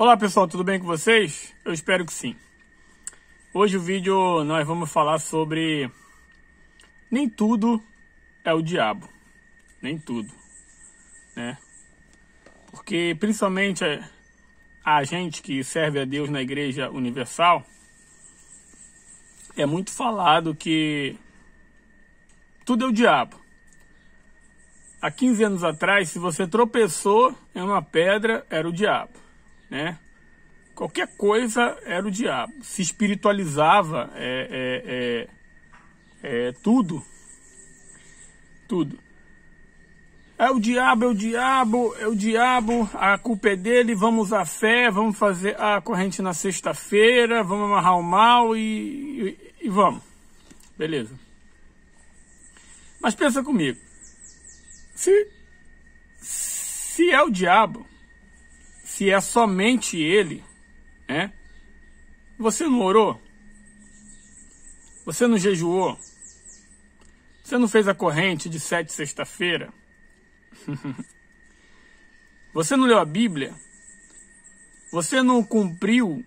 Olá pessoal, tudo bem com vocês? Eu espero que sim. Hoje o vídeo nós vamos falar sobre nem tudo é o diabo, nem tudo, né? Porque principalmente a gente que serve a Deus na Igreja Universal, é muito falado que tudo é o diabo. Há 15 anos atrás, se você tropeçou em uma pedra, era o diabo, né? Qualquer coisa era o diabo. Se espiritualizava tudo. Tudo. É o diabo, é o diabo, é o diabo, a culpa é dele, vamos usar fé, vamos fazer a corrente na sexta-feira, vamos amarrar o mal e vamos. Beleza. Mas pensa comigo. Se é o diabo, se é somente ele, né? Você não orou? Você não jejuou? Você não fez a corrente de 7 sexta-feira? Você não leu a Bíblia? Você não cumpriu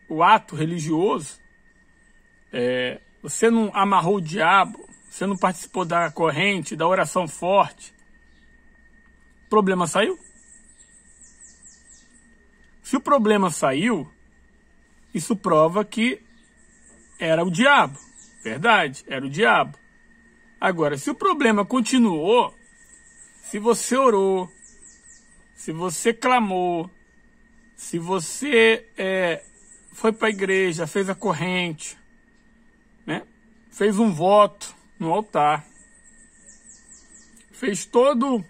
o ato religioso? Você não amarrou o diabo? Você não participou da corrente, da oração forte? O problema saiu? Se o problema saiu, isso prova que era o diabo. Verdade, era o diabo. Agora, se o problema continuou, se você orou, se você clamou, se você foi para a igreja, fez a corrente, né? Fez um voto no altar, fez todo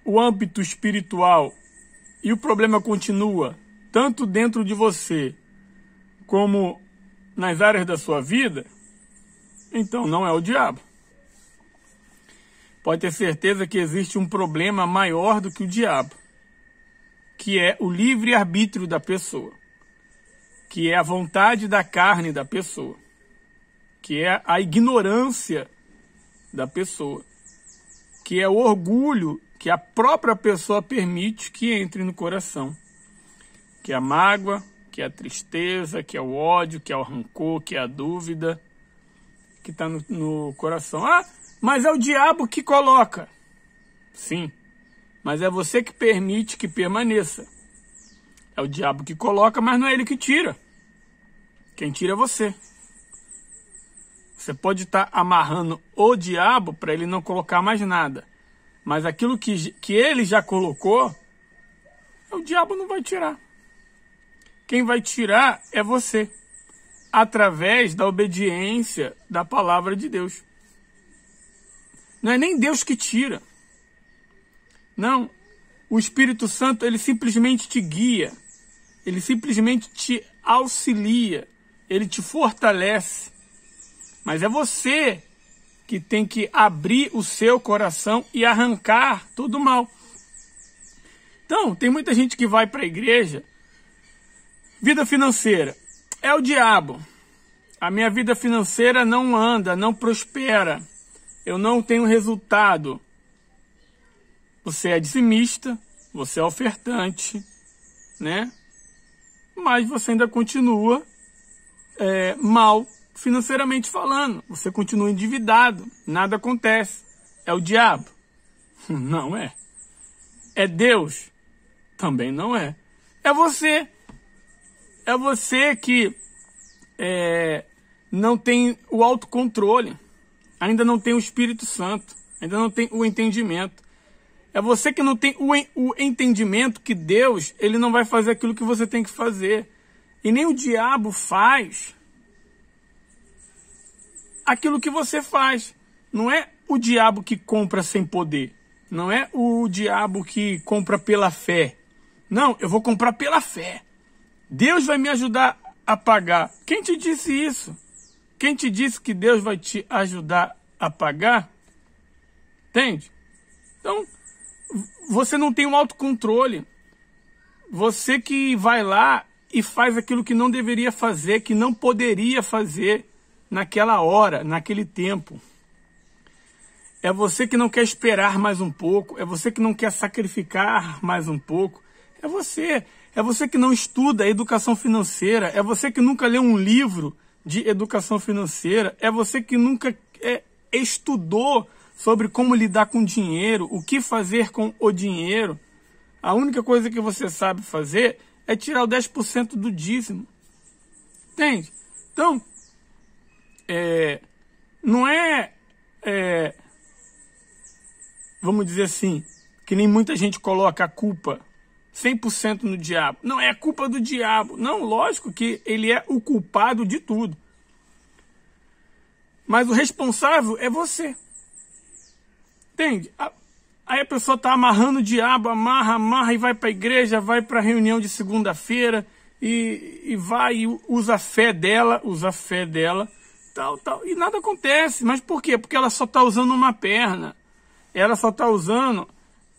o âmbito espiritual e o problema continua, tanto dentro de você como nas áreas da sua vida, então não é o diabo. Pode ter certeza que existe um problema maior do que o diabo, que é o livre-arbítrio da pessoa, que é a vontade da carne da pessoa, que é a ignorância da pessoa, que é o orgulho que a própria pessoa permite que entre no coração, que é a mágoa, que é a tristeza, que é o ódio, que é o rancor, que é a dúvida, que está no coração. Ah, mas é o diabo que coloca. Sim, mas é você que permite que permaneça. É o diabo que coloca, mas não é ele que tira. Quem tira é você. Você pode estar amarrando o diabo para ele não colocar mais nada. Mas aquilo que ele já colocou, o diabo não vai tirar. Quem vai tirar é você, através da obediência da palavra de Deus. Não é nem Deus que tira. Não. O Espírito Santo, ele simplesmente te guia. Ele simplesmente te auxilia. Ele te fortalece. Mas é você que tem que abrir o seu coração e arrancar todo o mal. Então, tem muita gente que vai para a igreja. Vida financeira. É o diabo. A minha vida financeira não anda, não prospera. Eu não tenho resultado. Você é dizimista, você é ofertante, né? Mas você ainda continua mal financeiramente falando. Você continua endividado, nada acontece. É o diabo? Não é. É Deus? Também não é. É você. É você que não tem o autocontrole, ainda não tem o Espírito Santo, ainda não tem o entendimento. É você que não tem o entendimento que Deus, ele não vai fazer aquilo que você tem que fazer. E nem o diabo faz aquilo que você faz. Não é o diabo que compra sem poder. Não é o diabo que compra pela fé. Não, eu vou comprar pela fé. Deus vai me ajudar a pagar. Quem te disse isso? Quem te disse que Deus vai te ajudar a pagar? Entende? Então, você não tem um autocontrole. Você que vai lá e faz aquilo que não deveria fazer, que não poderia fazer naquela hora, naquele tempo. É você que não quer esperar mais um pouco, é você que não quer sacrificar mais um pouco, É você. É você que não estuda educação financeira. É você que nunca leu um livro de educação financeira. É você que nunca estudou sobre como lidar com dinheiro, o que fazer com o dinheiro. A única coisa que você sabe fazer é tirar o 10% do dízimo. Entende? Então, não vamos dizer assim, que nem muita gente coloca a culpa 100% no diabo. Não, é a culpa do diabo. Não, lógico que ele é o culpado de tudo. Mas o responsável é você. Entende? Aí a pessoa está amarrando o diabo, amarra e vai para a igreja, vai para a reunião de segunda-feira e vai e usa a fé dela, tal. E nada acontece. Mas por quê? Porque ela só está usando uma perna. Ela só está usando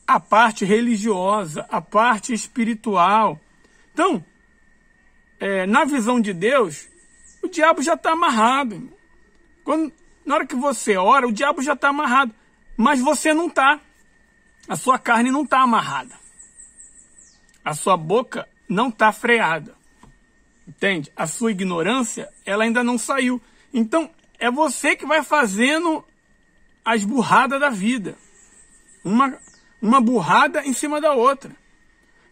a parte religiosa, a parte espiritual. Então, na visão de Deus, o diabo já está amarrado. Na hora que você ora, o diabo já está amarrado. Mas você não está. A sua carne não está amarrada. A sua boca não está freada. Entende? A sua ignorância, ela ainda não saiu. Então, é você que vai fazendo as burradas da vida. Uma burrada em cima da outra.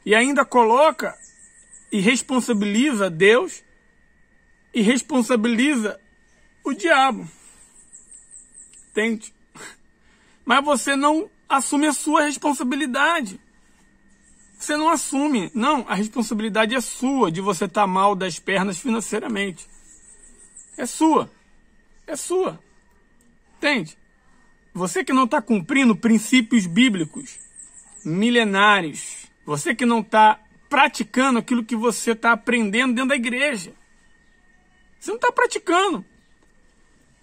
E ainda coloca e responsabiliza Deus e responsabiliza o diabo. Entende? Mas você não assume a sua responsabilidade. Você não assume. Não, a responsabilidade é sua de você estar mal das pernas financeiramente. É sua. É sua. Entende? Você que não está cumprindo princípios bíblicos milenares. Você que não está praticando aquilo que você está aprendendo dentro da igreja. Você não está praticando.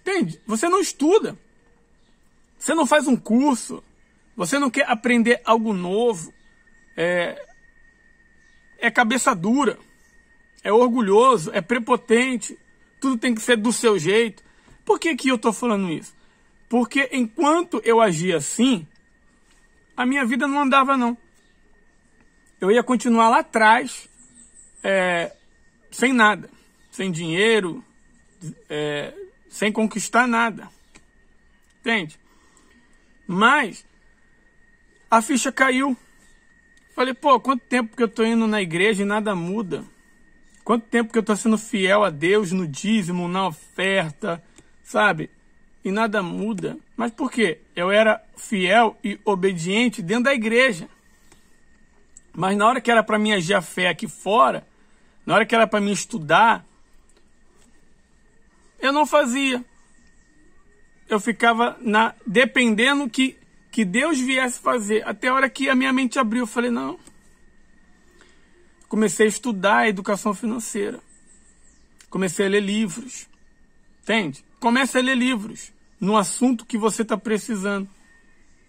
Entende? Você não estuda. Você não faz um curso. Você não quer aprender algo novo. É cabeça dura. É orgulhoso. É prepotente. Tudo tem que ser do seu jeito. Por que eu estou falando isso? Porque enquanto eu agia assim, a minha vida não andava não. Eu ia continuar lá atrás, sem nada. Sem dinheiro, sem conquistar nada. Entende? Mas a ficha caiu. Falei, quanto tempo que eu estou indo na igreja e nada muda? Quanto tempo que eu estou sendo fiel a Deus no dízimo, na oferta, sabe? E nada muda. Mas por quê? Eu era fiel e obediente dentro da igreja. Mas na hora que era para mim agir a fé aqui fora, na hora que era para mim estudar, eu não fazia. Eu ficava dependendo que Deus viesse fazer. Até a hora que a minha mente abriu, eu falei, não. Comecei a estudar a educação financeira. Comecei a ler livros. Entende? Comece a ler livros no assunto que você está precisando.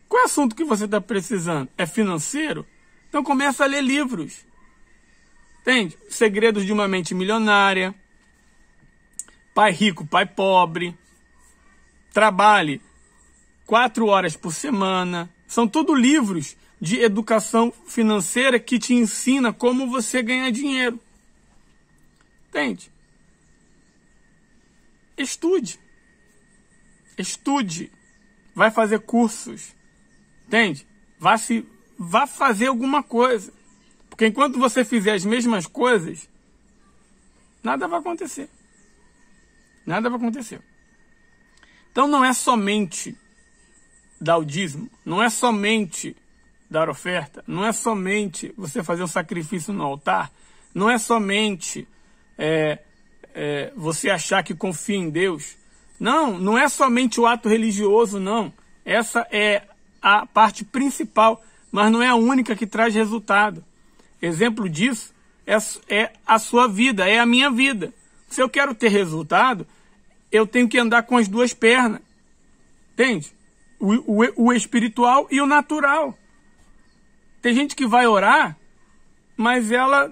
Qual é o assunto que você está precisando? É financeiro? Então começa a ler livros. Entende? Segredos de uma mente milionária. Pai rico, pai pobre. Trabalhe 4 horas por semana. São tudo livros de educação financeira que te ensina como você ganhar dinheiro. Entende? Estude. Estude. Vai fazer cursos. Entende? Vá fazer alguma coisa. Porque enquanto você fizer as mesmas coisas, nada vai acontecer. Nada vai acontecer. Então não é somente dar o dízimo, não é somente dar oferta, não é somente você fazer um sacrifício no altar, não é somente você achar que confia em Deus. Não é somente o ato religioso, não. Essa é a parte principal, mas não é a única que traz resultado. Exemplo disso é a sua vida, é a minha vida. Se eu quero ter resultado, eu tenho que andar com as duas pernas. Entende? O espiritual e o natural. Tem gente que vai orar, mas ela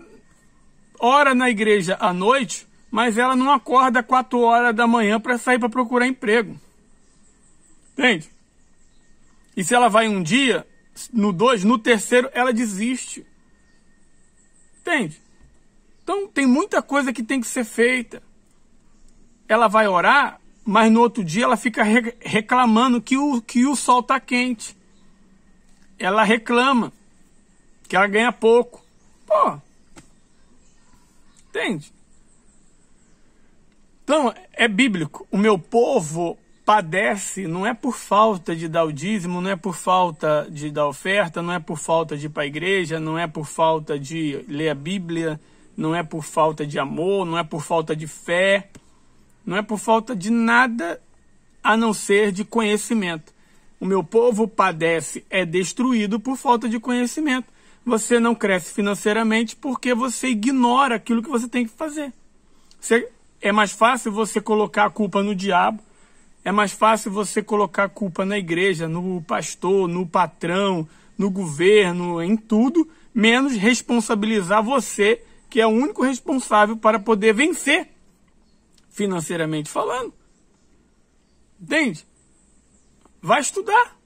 ora na igreja à noite, mas ela não acorda 4 horas da manhã para sair para procurar emprego. Entende? E se ela vai um dia, no 2, no terceiro, ela desiste. Entende? Então tem muita coisa que tem que ser feita. Ela vai orar, mas no outro dia ela fica reclamando que o sol está quente. Ela reclama que ela ganha pouco. Pô, entende? Então, é bíblico. O meu povo padece, não é por falta de dar o dízimo, não é por falta de dar oferta, não é por falta de ir para a igreja, não é por falta de ler a Bíblia, não é por falta de amor, não é por falta de fé, não é por falta de nada a não ser de conhecimento. O meu povo padece, é destruído por falta de conhecimento. Você não cresce financeiramente porque você ignora aquilo que você tem que fazer. É mais fácil você colocar a culpa no diabo, é mais fácil você colocar a culpa na igreja, no pastor, no patrão, no governo, em tudo, menos responsabilizar você, que é o único responsável para poder vencer, financeiramente falando. Entende? Vai estudar.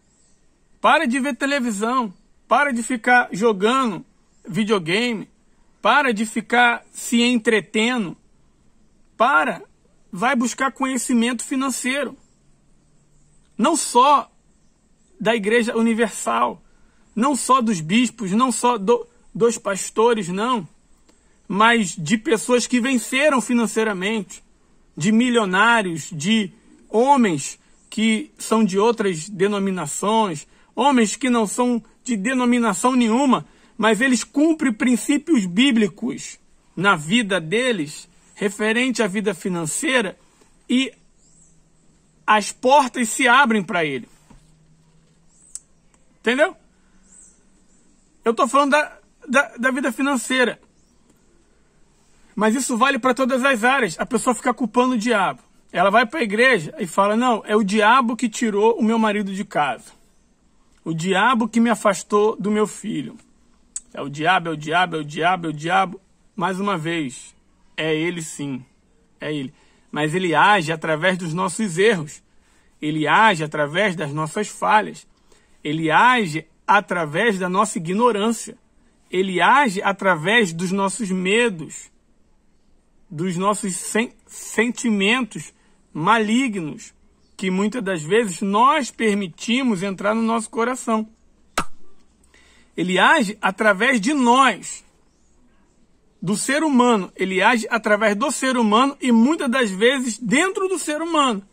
Para de ver televisão. Para de ficar jogando videogame. Para de ficar se entretendo. Vai buscar conhecimento financeiro. Não só da Igreja Universal, não só dos bispos, não só dos pastores, não, mas de pessoas que venceram financeiramente, de milionários, de homens que são de outras denominações, homens que não são de denominação nenhuma, mas eles cumprem princípios bíblicos na vida deles, referente à vida financeira, e as portas se abrem para ele. Entendeu? Eu estou falando da vida financeira. Mas isso vale para todas as áreas. A pessoa fica culpando o diabo. Ela vai para a igreja e fala, não, é o diabo que tirou o meu marido de casa. O diabo que me afastou do meu filho. É o diabo, é o diabo, é o diabo, é o diabo. Mais uma vez, é ele sim. É ele. Mas ele age através dos nossos erros. Ele age através das nossas falhas. Ele age através da nossa ignorância. Ele age através dos nossos medos, dos nossos sentimentos malignos, que muitas das vezes nós permitimos entrar no nosso coração. Ele age através de nós, do ser humano. Ele age através do ser humano e muitas das vezes dentro do ser humano.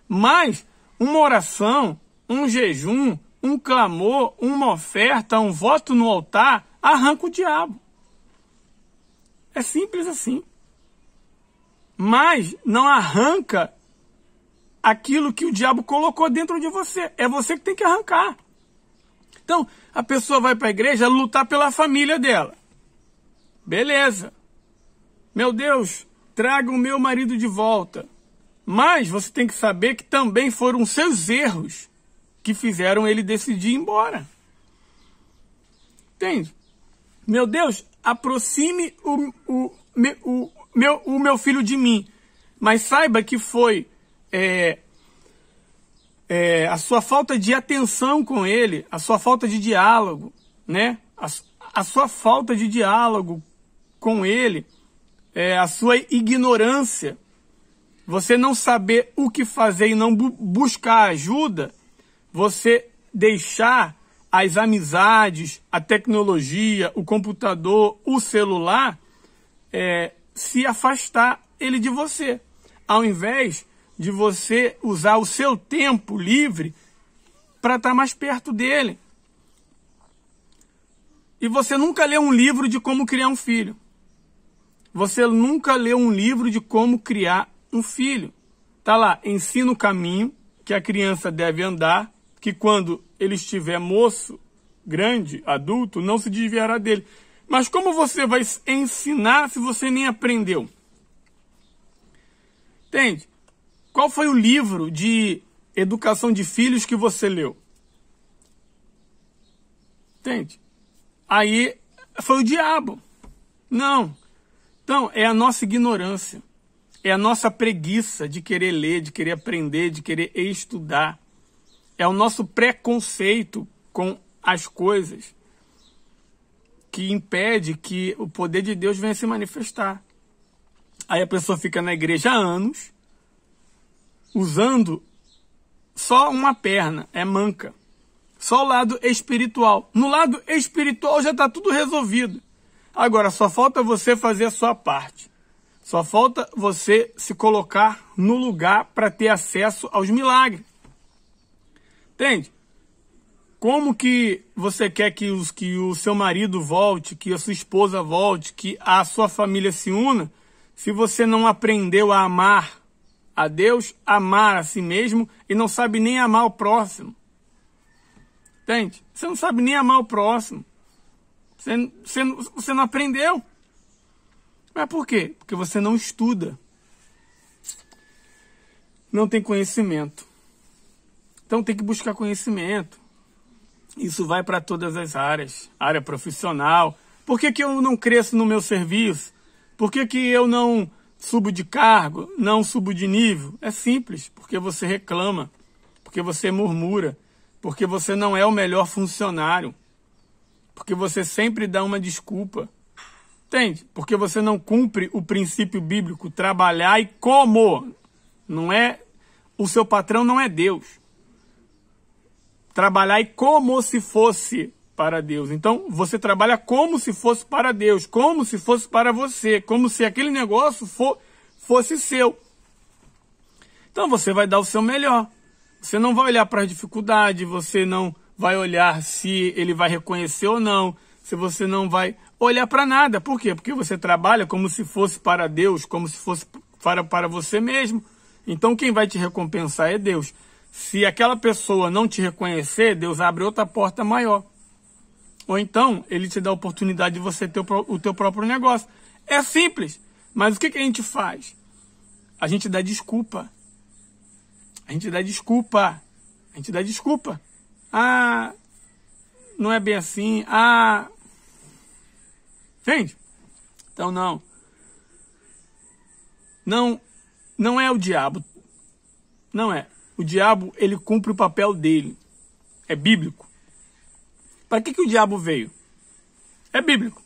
Mas uma oração, um jejum, um clamor, uma oferta, um voto no altar, arranca o diabo. É simples assim. Mas não arranca aquilo que o diabo colocou dentro de você. É você que tem que arrancar. Então, a pessoa vai para a igreja lutar pela família dela. Beleza. Meu Deus, traga o meu marido de volta. Mas você tem que saber que também foram seus erros que fizeram ele decidir ir embora. Entende? Meu Deus, aproxime o meu filho de mim. Mas saiba que foi a sua falta de atenção com ele, a sua falta de diálogo, né? A sua falta de diálogo com ele, a sua ignorância, você não saber o que fazer e não buscar ajuda, você deixar as amizades, a tecnologia, o computador, o celular, se afastar ele de você, ao invés de você usar o seu tempo livre para estar mais perto dele. E você nunca leu um livro de como criar um filho. Você nunca leu um livro de como criar um filho. Tá lá, ensina o caminho que a criança deve andar, que quando ele estiver moço, grande, adulto, não se desviará dele. Mas como você vai ensinar se você nem aprendeu? Entende? Qual foi o livro de educação de filhos que você leu? Entende? Aí foi o diabo. Não. Então, é a nossa ignorância. É a nossa preguiça de querer ler, de querer aprender, de querer estudar. É o nosso preconceito com as coisas que impede que o poder de Deus venha se manifestar. Aí a pessoa fica na igreja há anos, usando só uma perna, é manca. Só o lado espiritual. No lado espiritual já está tudo resolvido. Agora, só falta você fazer a sua parte. Só falta você se colocar no lugar para ter acesso aos milagres. Entende? Como que você quer que o seu marido volte, que a sua esposa volte, que a sua família se una, se você não aprendeu a amar a Deus, amar a si mesmo e não sabe nem amar o próximo? Entende? Você não sabe nem amar o próximo. Você não aprendeu. Mas por quê? Porque você não estuda. Não tem conhecimento. Então tem que buscar conhecimento. Isso vai para todas as áreas. Área profissional. Por que eu não cresço no meu serviço? Por que eu não subo de cargo? Não subo de nível? É simples. Porque você reclama. Porque você murmura. Porque você não é o melhor funcionário. Porque você sempre dá uma desculpa. Entende? Porque você não cumpre o princípio bíblico, trabalhar e como. Não é, o seu patrão não é Deus. Trabalhar e como se fosse para Deus. Então, você trabalha como se fosse para Deus, como se fosse para você, como se aquele negócio fosse seu. Então, você vai dar o seu melhor. Você não vai olhar para a dificuldade, você não vai olhar se ele vai reconhecer ou não, se você não vai olhar para nada. Por quê? Porque você trabalha como se fosse para Deus, como se fosse para você mesmo. Então quem vai te recompensar é Deus. Se aquela pessoa não te reconhecer, Deus abre outra porta maior. Ou então ele te dá a oportunidade de você ter o teu próprio negócio. É simples. Mas o que a gente faz? A gente dá desculpa. A gente dá desculpa. A gente dá desculpa. Ah, não é bem assim. Ah, entende? Então não. Não é o diabo. Não é. O diabo, ele cumpre o papel dele. É bíblico. Para que o diabo veio? É bíblico.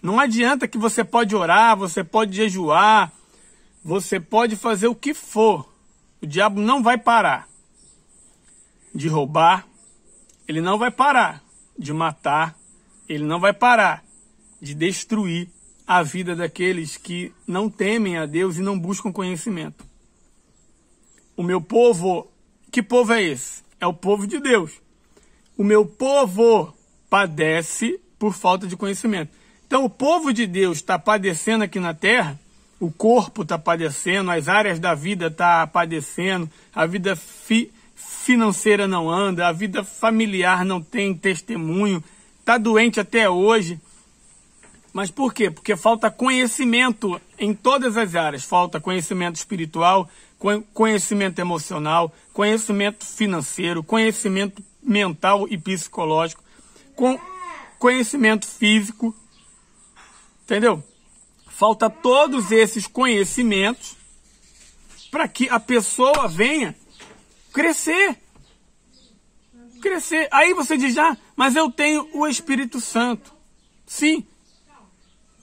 Não adianta que você pode orar, você pode jejuar, você pode fazer o que for. O diabo não vai parar de roubar, ele não vai parar de matar, ele não vai parar de destruir a vida daqueles que não temem a Deus e não buscam conhecimento. O meu povo, que povo é esse? É o povo de Deus. O meu povo padece por falta de conhecimento. Então o povo de Deus está padecendo aqui na terra, o corpo está padecendo, as áreas da vida estão padecendo, a vida financeira não anda, a vida familiar não tem testemunho, está doente até hoje. Mas por quê? Porque falta conhecimento em todas as áreas. Falta conhecimento espiritual, conhecimento emocional, conhecimento financeiro, conhecimento mental e psicológico, conhecimento físico. Entendeu? Falta todos esses conhecimentos para que a pessoa venha crescer. Crescer. Aí você diz, mas eu tenho o Espírito Santo. Sim.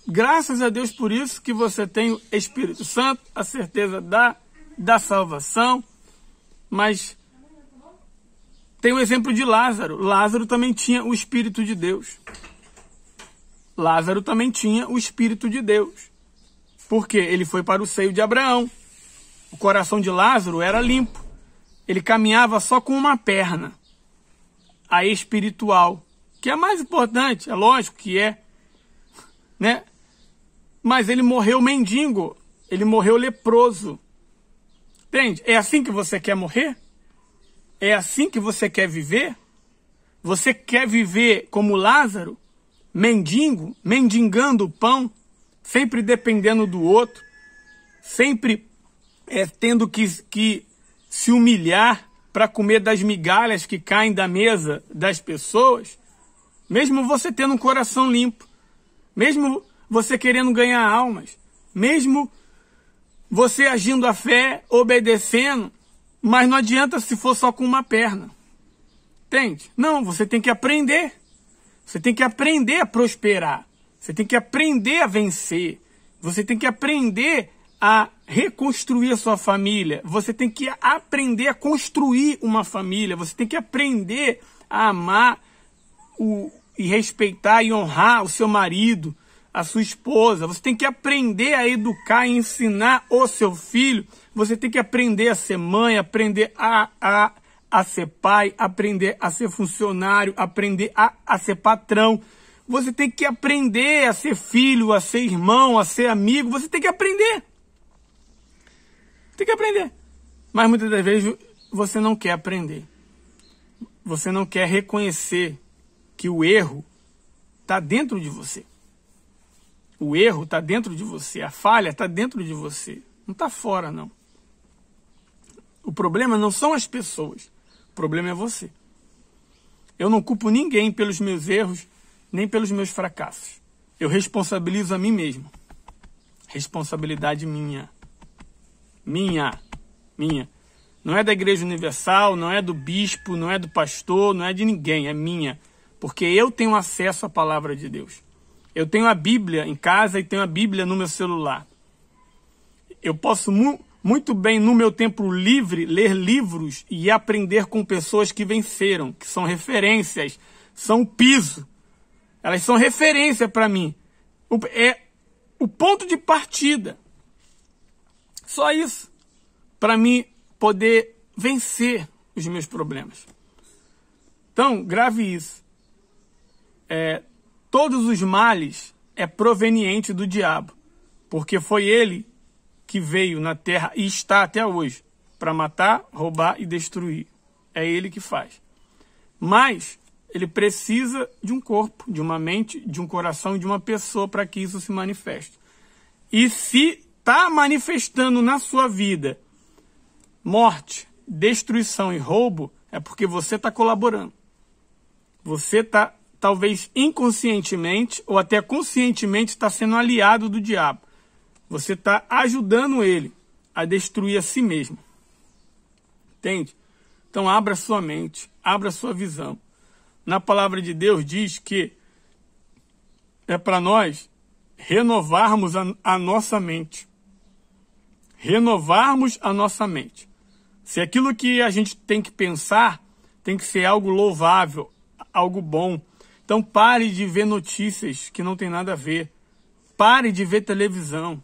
Graças a Deus por isso que você tem o Espírito Santo, a certeza da salvação. Mas tem o exemplo de Lázaro. Lázaro também tinha o Espírito de Deus. Lázaro também tinha o Espírito de Deus. Porque ele foi para o seio de Abraão. O coração de Lázaro era limpo. Ele caminhava só com uma perna. A espiritual. Que é mais importante, é lógico que é. Né? Mas ele morreu mendigo. Ele morreu leproso. Entende? É assim que você quer morrer? É assim que você quer viver? Você quer viver como Lázaro? Mendigo, mendigando o pão, sempre dependendo do outro, sempre tendo que se humilhar para comer das migalhas que caem da mesa das pessoas, mesmo você tendo um coração limpo, mesmo você querendo ganhar almas, mesmo você agindo a fé, obedecendo, mas não adianta se for só com uma perna. Entende? Não, você tem que aprender. Você tem que aprender a prosperar. Você tem que aprender a vencer. Você tem que aprender a reconstruir a sua família. Você tem que aprender a construir uma família. Você tem que aprender a amar e respeitar e honrar o seu marido, a sua esposa. Você tem que aprender a educar e ensinar o seu filho. Você tem que aprender a ser mãe, aprender a ser pai, aprender a ser funcionário, aprender a ser patrão. Você tem que aprender a ser filho, a ser irmão, a ser amigo. Você tem que aprender. Tem que aprender. Mas muitas das vezes você não quer aprender. Você não quer reconhecer que o erro está dentro de você. O erro está dentro de você. A falha está dentro de você. Não está fora, não. O problema não são as pessoas. O problema é você. Eu não culpo ninguém pelos meus erros, nem pelos meus fracassos. Eu responsabilizo a mim mesmo. Responsabilidade minha. Minha. Não é da Igreja Universal, não é do bispo, não é do pastor, não é de ninguém, é minha. Porque eu tenho acesso à palavra de Deus. Eu tenho a Bíblia em casa e tenho a Bíblia no meu celular. Eu posso muito bem, no meu tempo livre, ler livros e aprender com pessoas que venceram, que são referências, são o piso. Elas são referência para mim. É o ponto de partida. Só isso. Para mim poder vencer os meus problemas. Então, grave isso. Todos os males é proveniente do diabo. Porque foi ele que veio na terra e está até hoje para matar, roubar e destruir. É ele que faz. Mas ele precisa de um corpo, de uma mente, de um coração e de uma pessoa para que isso se manifeste. E se está manifestando na sua vida morte, destruição e roubo, é porque você está colaborando. Você está, talvez inconscientemente ou até conscientemente, está sendo aliado do diabo. Você está ajudando ele a destruir a si mesmo. Entende? Então abra sua mente, abra sua visão. Na palavra de Deus diz que é para nós renovarmos a nossa mente. Renovarmos a nossa mente. Se aquilo que a gente tem que pensar tem que ser algo louvável, algo bom. Então pare de ver notícias que não tem nada a ver. Pare de ver televisão.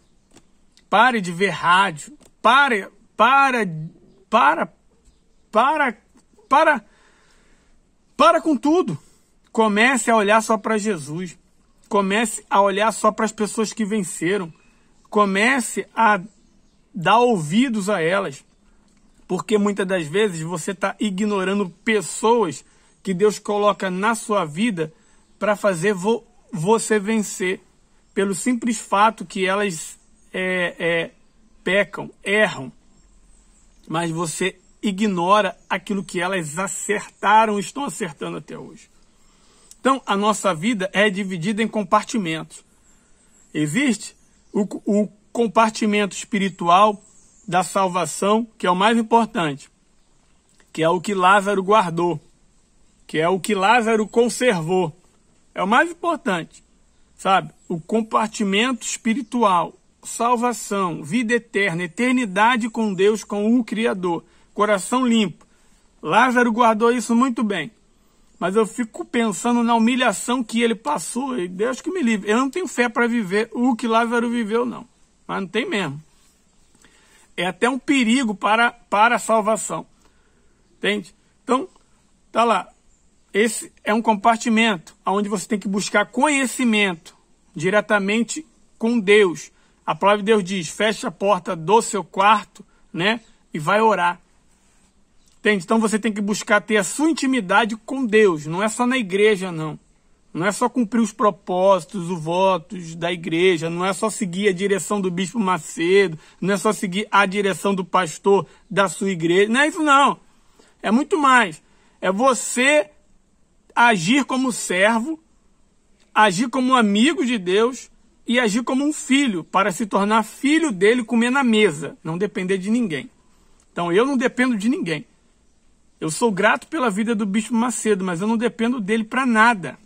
Pare de ver rádio. Para com tudo. Comece a olhar só para Jesus. Comece a olhar só para as pessoas que venceram. Comece a dar ouvidos a elas. Porque muitas das vezes você está ignorando pessoas que Deus coloca na sua vida para fazer você vencer. Pelo simples fato que elas pecam, erram. Mas você ignora aquilo que elas acertaram e estão acertando até hoje. Então, a nossa vida é dividida em compartimentos. Existe o compartimento espiritual da salvação, que é o mais importante, que é o que Lázaro guardou, que é o que Lázaro conservou. É o mais importante, sabe? O compartimento espiritual, salvação, vida eterna, eternidade com Deus, com o Criador, coração limpo. Lázaro guardou isso muito bem. Mas eu fico pensando na humilhação que ele passou, e Deus que me livre. Eu não tenho fé para viver o que Lázaro viveu, não. Mas não tem mesmo. É até um perigo para a salvação. Entende? Então, tá lá. Esse é um compartimento onde você tem que buscar conhecimento diretamente com Deus. A palavra de Deus diz, feche a porta do seu quarto, né? E vai orar. Entende? Então você tem que buscar ter a sua intimidade com Deus. Não é só na igreja, não. Não é só cumprir os propósitos, os votos da igreja. Não é só seguir a direção do bispo Macedo. Não é só seguir a direção do pastor da sua igreja. Não é isso, não. É muito mais. É você agir como servo, agir como amigo de Deus e agir como um filho, para se tornar filho dele, comer na mesa. Não depender de ninguém. Então eu não dependo de ninguém. Eu sou grato pela vida do bispo Macedo, mas eu não dependo dele para nada.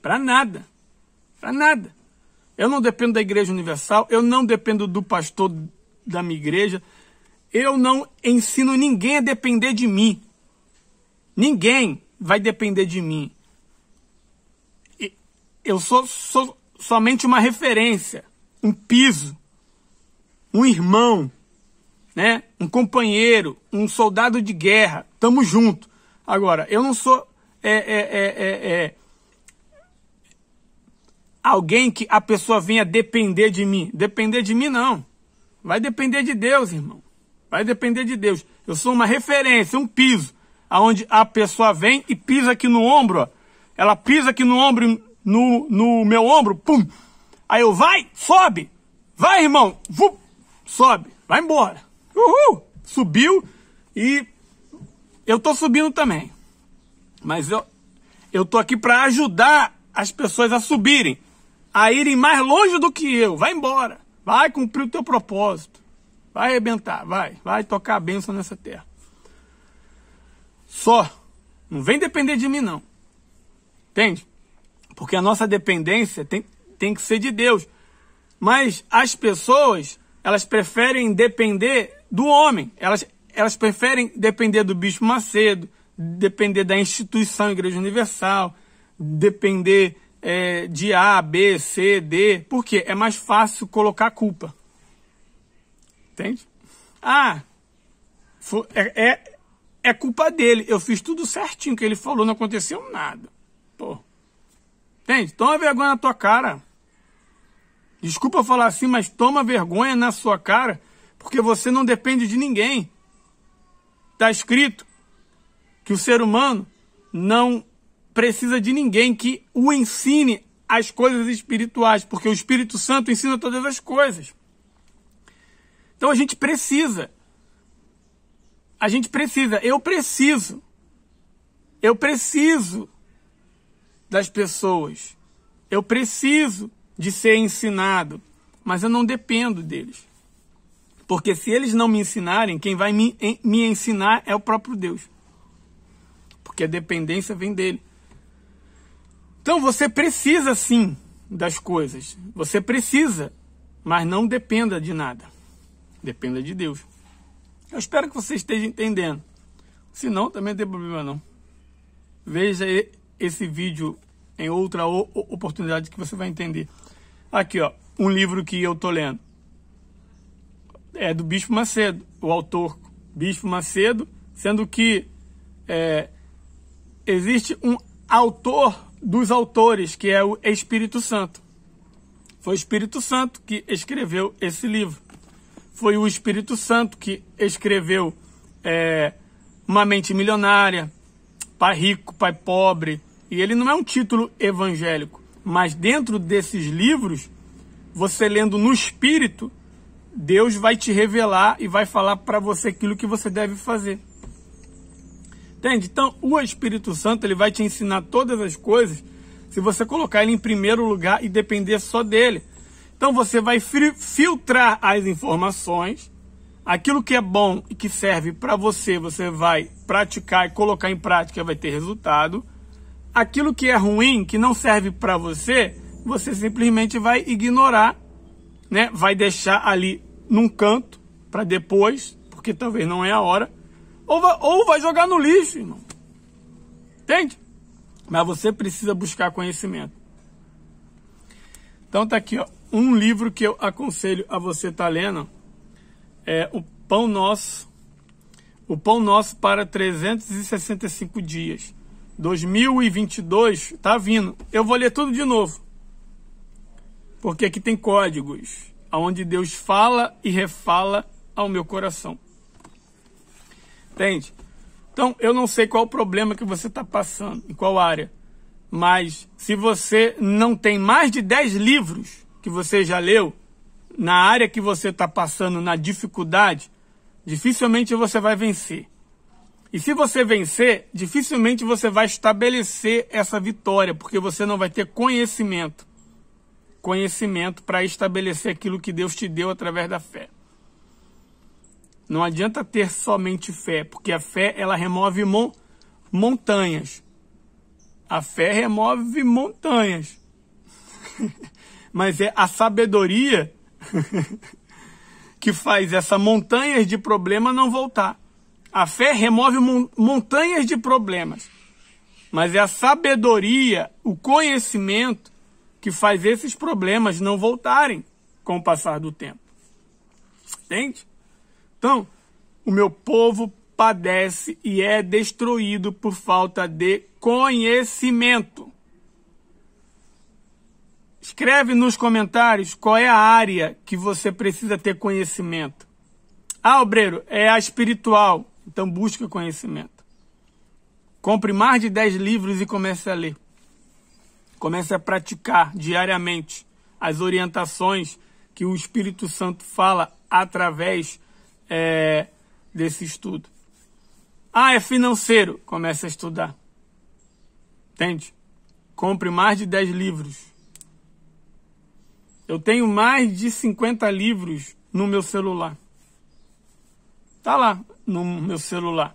Para nada. Para nada. Eu não dependo da Igreja Universal, eu não dependo do pastor da minha igreja, eu não ensino ninguém a depender de mim. Ninguém vai depender de mim. Eu sou somente uma referência, um piso, um irmão, né? Um companheiro, um soldado de guerra. Tamo junto. Agora, eu não sou alguém que a pessoa venha depender de mim. Depender de mim, não. Vai depender de Deus, irmão. Vai depender de Deus. Eu sou uma referência, um piso, aonde a pessoa vem e pisa aqui no ombro, ó. Ela pisa aqui no ombro, no meu ombro, pum. Aí eu, vai, sobe. Vai, irmão. Sobe. Vai embora. Uhul. Subiu e eu tô subindo também. Mas eu tô aqui para ajudar as pessoas a subirem, a irem mais longe do que eu. Vai embora. Vai cumprir o teu propósito. Vai arrebentar. Vai tocar a bênção nessa terra. Só. Não vem depender de mim, não. Entende? Porque a nossa dependência tem que ser de Deus. Mas as pessoas, elas preferem depender do homem. Elas preferem depender do Bispo Macedo, depender da instituição Igreja Universal, depender de A, B, C, D. Por quê? É mais fácil colocar a culpa. Entende? É culpa dele. Eu fiz tudo certinho que ele falou, não aconteceu nada. Pô. Entende? Toma vergonha na tua cara. Desculpa falar assim, mas toma vergonha na sua cara, porque você não depende de ninguém. Está escrito que o ser humano não precisa de ninguém que o ensine as coisas espirituais, porque o Espírito Santo ensina todas as coisas. Então a gente precisa. Eu preciso das pessoas. Eu preciso de ser ensinado, mas eu não dependo deles. Porque se eles não me ensinarem, quem vai me ensinar é o próprio Deus. Porque a dependência vem dele. Então você precisa sim das coisas. Você precisa, mas não dependa de nada. Dependa de Deus. Eu espero que você esteja entendendo. Se não, também não tem problema não. Veja esse vídeo em outra oportunidade que você vai entender. Aqui, ó, um livro que eu tô lendo. É do Bispo Macedo, o autor Bispo Macedo, sendo que existe um autor dos autores, que é o Espírito Santo. Foi o Espírito Santo que escreveu esse livro. Foi o Espírito Santo que escreveu Uma Mente Milionária, Pai Rico, Pai Pobre. E ele não é um título evangélico, mas dentro desses livros, você lendo no Espírito, Deus vai te revelar e vai falar para você aquilo que você deve fazer. Entende? Então, o Espírito Santo ele vai te ensinar todas as coisas se você colocar ele em primeiro lugar e depender só dele. Então, você vai filtrar as informações, aquilo que é bom e que serve para você, você vai praticar e colocar em prática, vai ter resultado. Aquilo que é ruim, que não serve para você, você simplesmente vai ignorar, né? Vai deixar ali num canto para depois, porque talvez não é a hora, ou vai jogar no lixo, irmão. Entende? Mas você precisa buscar conhecimento. Então tá aqui, ó, um livro que eu aconselho a você estar lendo, é o Pão Nosso para 365 dias. 2022 tá vindo. Eu vou ler tudo de novo, porque aqui tem códigos onde Deus fala e refala ao meu coração. Entende? Então, eu não sei qual o problema que você está passando, em qual área, mas se você não tem mais de 10 livros que você já leu, na área que você está passando, na dificuldade, dificilmente você vai vencer. E se você vencer, dificilmente você vai estabelecer essa vitória, porque você não vai ter conhecimento. Conhecimento para estabelecer aquilo que Deus te deu através da fé. Não adianta ter somente fé, porque a fé ela remove montanhas. A fé remove montanhas. Mas é a sabedoria que faz essa montanha de problema não voltar. A fé remove montanhas de problemas. Mas é a sabedoria, o conhecimento, que faz esses problemas não voltarem com o passar do tempo. Entende? Então, o meu povo padece e é destruído por falta de conhecimento. Escreve nos comentários qual é a área que você precisa ter conhecimento. Ah, obreiro, é a espiritual. Então busque conhecimento. Compre mais de 10 livros e comece a ler. Comece a praticar diariamente as orientações que o Espírito Santo fala através desse estudo. Ah, é financeiro. Comece a estudar. Entende? Compre mais de 10 livros. Eu tenho mais de 50 livros no meu celular. Tá lá no meu celular.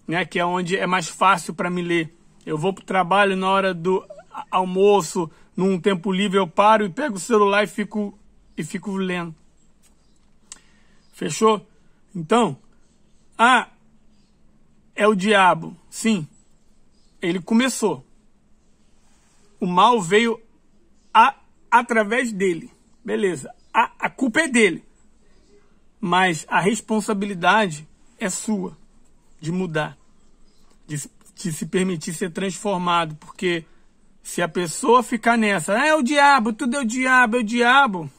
Né? Que é onde é mais fácil para me ler. Eu vou para o trabalho na hora do almoço, num tempo livre eu paro e pego o celular e fico lendo. Fechou? Então, é o diabo. Sim, ele começou. O mal veio através dele. Beleza, a culpa é dele. Mas a responsabilidade é sua de mudar, de se permitir ser transformado. Porque se a pessoa ficar nessa, é o diabo, tudo é o diabo, é o diabo,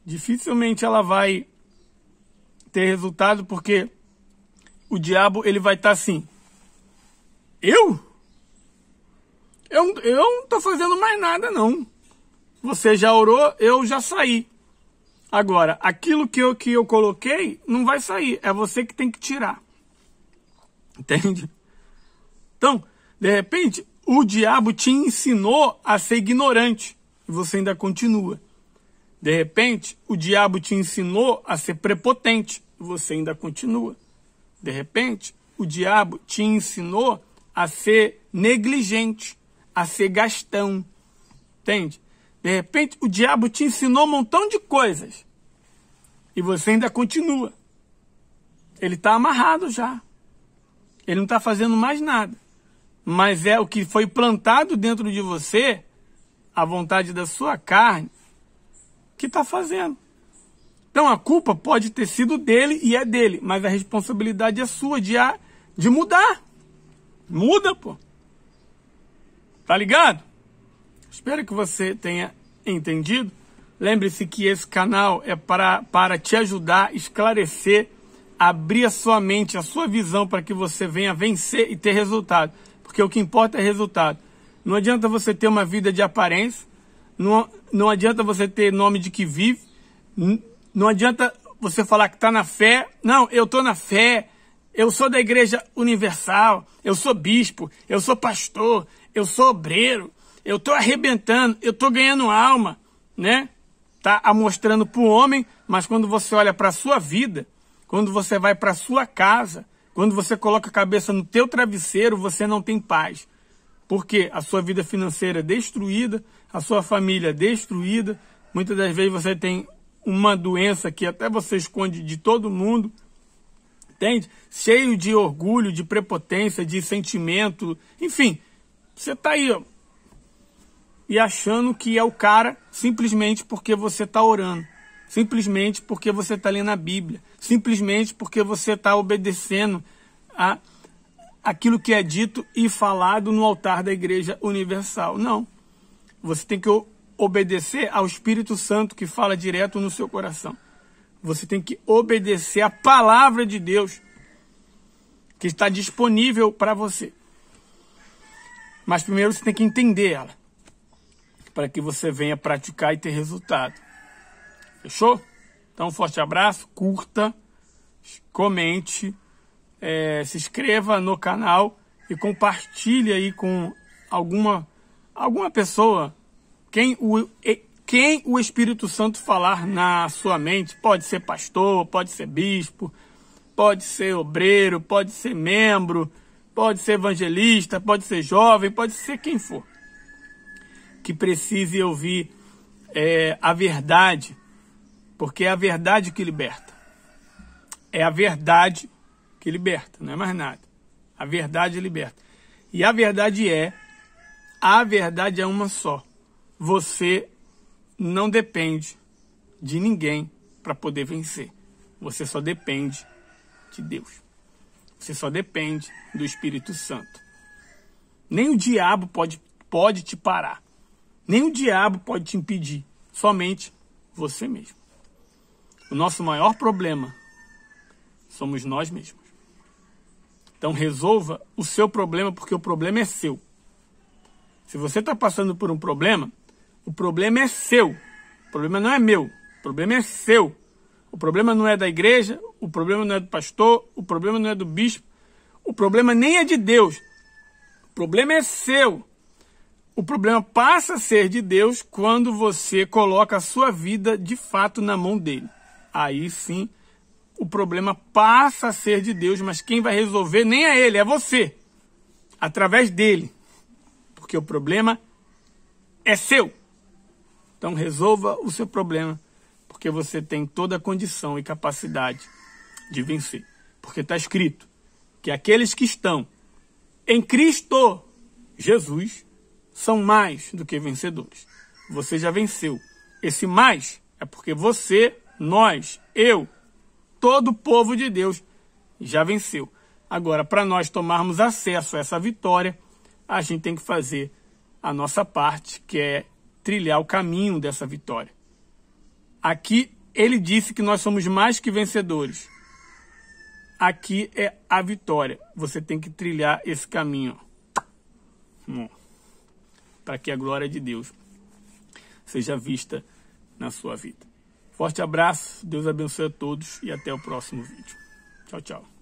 dificilmente ela vai ter resultado, porque o diabo ele vai estar assim, eu não estou fazendo mais nada não, você já orou, eu já saí, agora aquilo que eu coloquei não vai sair, é você que tem que tirar, entende? Então, de repente, o diabo te ensinou a ser ignorante e você ainda continua. De repente, o diabo te ensinou a ser prepotente e você ainda continua. De repente, o diabo te ensinou a ser negligente, a ser gastão. Entende? De repente, o diabo te ensinou um montão de coisas e você ainda continua. Ele está amarrado já. Ele não está fazendo mais nada. Mas é o que foi plantado dentro de você, a vontade da sua carne, que está fazendo. Então a culpa pode ter sido dele e é dele, mas a responsabilidade é sua de mudar. Muda, pô. Tá ligado? Espero que você tenha entendido. Lembre-se que esse canal é para te ajudar, esclarecer, abrir a sua mente, a sua visão, para que você venha vencer e ter resultado. Porque o que importa é resultado. Não adianta você ter uma vida de aparência, não adianta você ter nome de que vive, não adianta você falar que está na fé. Não, eu estou na fé, eu sou da Igreja Universal, eu sou bispo, eu sou pastor, eu sou obreiro, eu estou arrebentando, eu estou ganhando alma, né? Está mostrando para o homem, mas quando você olha para a sua vida, quando você vai para a sua casa, quando você coloca a cabeça no teu travesseiro, você não tem paz. Porque a sua vida financeira é destruída, a sua família é destruída. Muitas das vezes você tem uma doença que até você esconde de todo mundo. Entende? Cheio de orgulho, de prepotência, de sentimento. Enfim, você está aí, ó, e achando que é o cara simplesmente porque você está orando. Simplesmente porque você está lendo a Bíblia. Simplesmente porque você está obedecendo aquilo que é dito e falado no altar da Igreja Universal. Não. Você tem que obedecer ao Espírito Santo que fala direto no seu coração. Você tem que obedecer à palavra de Deus que está disponível para você. Mas primeiro você tem que entender ela, para que você venha praticar e ter resultado. Fechou? Então, um forte abraço, curta, comente, se inscreva no canal e compartilhe aí com alguma pessoa, quem o Espírito Santo falar na sua mente. Pode ser pastor, pode ser bispo, pode ser obreiro, pode ser membro, pode ser evangelista, pode ser jovem, pode ser quem for, que precise ouvir a verdade, porque é a verdade que liberta. É a verdade que liberta, não é mais nada. A verdade liberta. E a verdade é uma só. Você não depende de ninguém para poder vencer. Você só depende de Deus. Você só depende do Espírito Santo. Nem o diabo pode te parar. Nem o diabo pode te impedir. Somente você mesmo. O nosso maior problema somos nós mesmos. Então resolva o seu problema, porque o problema é seu. Se você está passando por um problema, o problema é seu. O problema não é meu. O problema é seu. O problema não é da igreja, o problema não é do pastor, o problema não é do bispo, o problema nem é de Deus. O problema é seu. O problema passa a ser de Deus quando você coloca a sua vida de fato na mão dele. Aí sim, o problema passa a ser de Deus, mas quem vai resolver nem é ele, é você. Através dele. Porque o problema é seu. Então resolva o seu problema, porque você tem toda a condição e capacidade de vencer. Porque está escrito que aqueles que estão em Cristo Jesus são mais do que vencedores. Você já venceu. Esse mais é porque você, nós, eu, todo o povo de Deus já venceu. Agora, para nós tomarmos acesso a essa vitória, a gente tem que fazer a nossa parte, que é trilhar o caminho dessa vitória. Aqui ele disse que nós somos mais que vencedores. Aqui é a vitória. Você tem que trilhar esse caminho. Para que a glória de Deus seja vista na sua vida. Forte abraço, Deus abençoe a todos e até o próximo vídeo. Tchau, tchau.